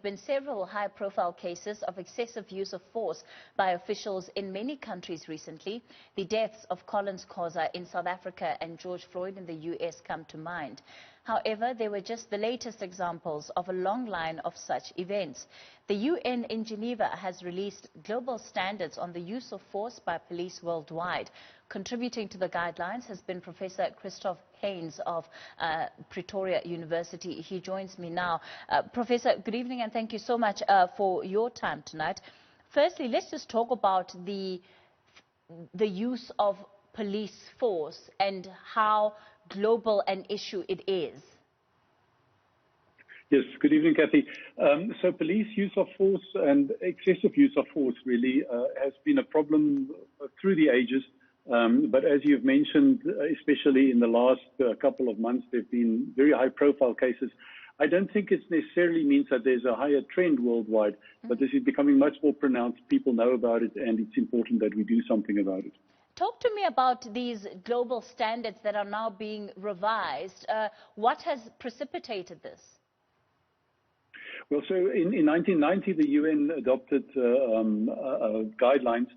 been several high-profile cases of excessive use of force by officials in many countries recently. The deaths of Collins Khoza in South Africa and George Floyd in the US come to mind. However, they were just the latest examples of a long line of such events. The UN in Geneva has released global standards on the use of force by police worldwide. Contributing to the guidelines has been Professor Christof Heyns of Pretoria University. He joins me now. Professor, good evening and thank you so much for your time tonight. Firstly, let's just talk about the use of police force and how global an issue it is. Yes, good evening, Cathy. So police use of force and excessive use of force really has been a problem through the ages. But as you've mentioned, especially in the last couple of months, there have been very high-profile cases. I don't think it necessarily means that there's a higher trend worldwide, but this is becoming much more pronounced. People know about it, and it's important that we do something about it. Talk to me about these global standards that are now being revised. What has precipitated this? Well, so in 1990, the UN adopted guidelines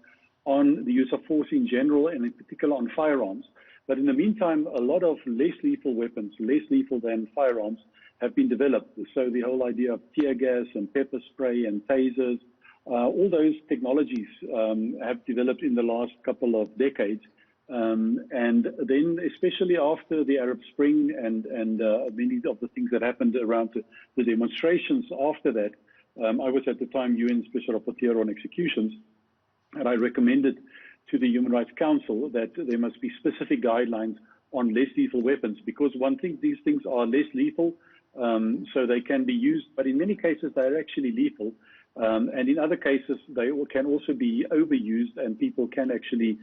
on the use of force in general and in particular on firearms. But in the meantime, a lot of less lethal weapons, less lethal than firearms, have been developed. So the whole idea of tear gas and pepper spray and tasers, all those technologies have developed in the last couple of decades. And then, especially after the Arab Spring and many of the things that happened around the demonstrations after that, I was at the time UN Special Rapporteur on Executions, and I recommended to the Human Rights Council that there must be specific guidelines on less lethal weapons, because one thing, these things are less lethal, so they can be used, but in many cases they are actually lethal. And in other cases, they can also be overused, and people can actually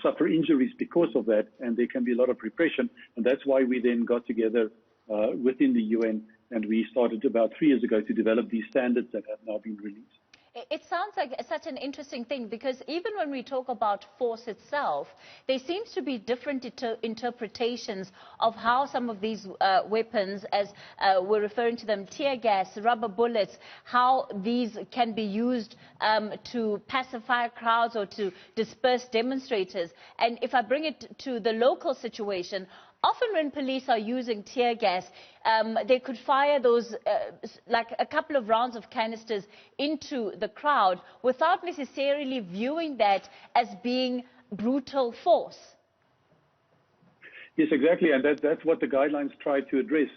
suffer injuries because of that, and there can be a lot of repression. And that's why we then got together within the UN, and we started about 3 years ago to develop these standards that have now been released. It sounds like such an interesting thing, because even when we talk about force itself, there seems to be different interpretations of how some of these weapons, as we're referring to them, tear gas, rubber bullets, how these can be used to pacify crowds or to disperse demonstrators. And if I bring it to the local situation, often when police are using tear gas, they could fire those, like a couple of rounds of canisters into the crowd without necessarily viewing that as being brutal force. Yes, exactly, and that's what the guidelines try to address.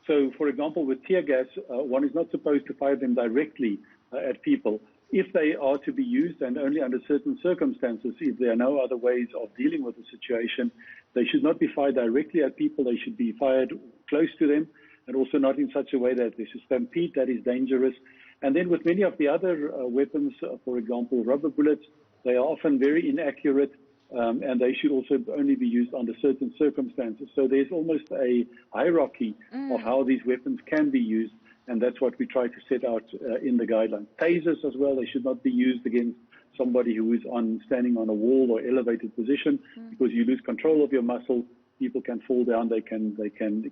So, for example, with tear gas, one is not supposed to fire them directly at people. If they are to be used, and only under certain circumstances, if there are no other ways of dealing with the situation, they should not be fired directly at people. They should be fired close to them, and also not in such a way that there's a stampede that is dangerous. And then with many of the other weapons, for example, rubber bullets, they are often very inaccurate, and they should also only be used under certain circumstances. So there's almost a hierarchy of how these weapons can be used, and that's what we try to set out in the guidelines. Tasers as well, they should not be used against somebody who is standing on a wall or elevated position, because you lose control of your muscle. People can fall down, they can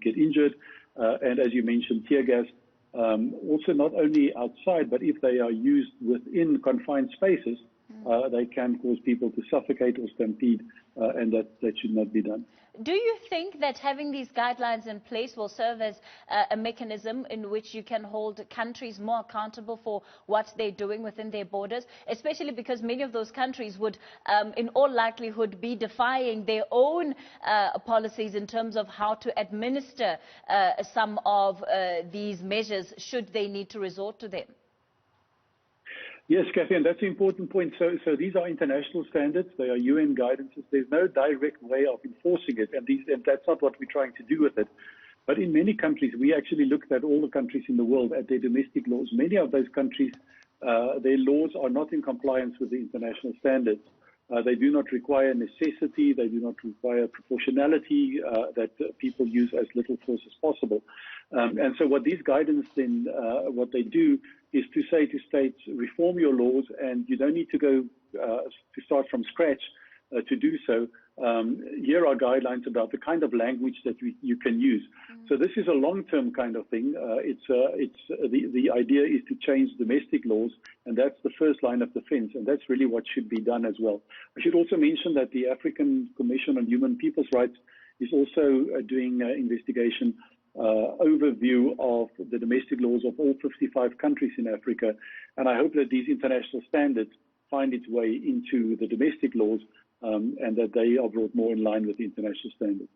get injured. And as you mentioned, tear gas, also not only outside, but if they are used within confined spaces, they can cause people to suffocate or stampede, and that should not be done. Do you think that having these guidelines in place will serve as a mechanism in which you can hold countries more accountable for what they're doing within their borders, especially because many of those countries would, in all likelihood, be defying their own policies in terms of how to administer some of these measures should they need to resort to them? Yes, Cathy, and that's an important point. So these are international standards. They are UN guidances. There's no direct way of enforcing it, and that's not what we're trying to do with it. But in many countries, we actually looked at all the countries in the world at their domestic laws. Many of those countries, their laws are not in compliance with the international standards. They do not require necessity. They do not require proportionality, that people use as little force as possible. And so what these guidance then, what they do is to say to states, reform your laws, and you don't need to go to start from scratch to do so. here are guidelines about the kind of language that you can use. So this is a long-term kind of thing. The idea is to change domestic laws, and that's the first line of defense, and that's really what should be done as well. I should also mention that the African Commission on Human People's Rights is also doing investigation overview of the domestic laws of all 55 countries in Africa, and I hope that these international standards find its way into the domestic laws and that they are brought more in line with the international standards.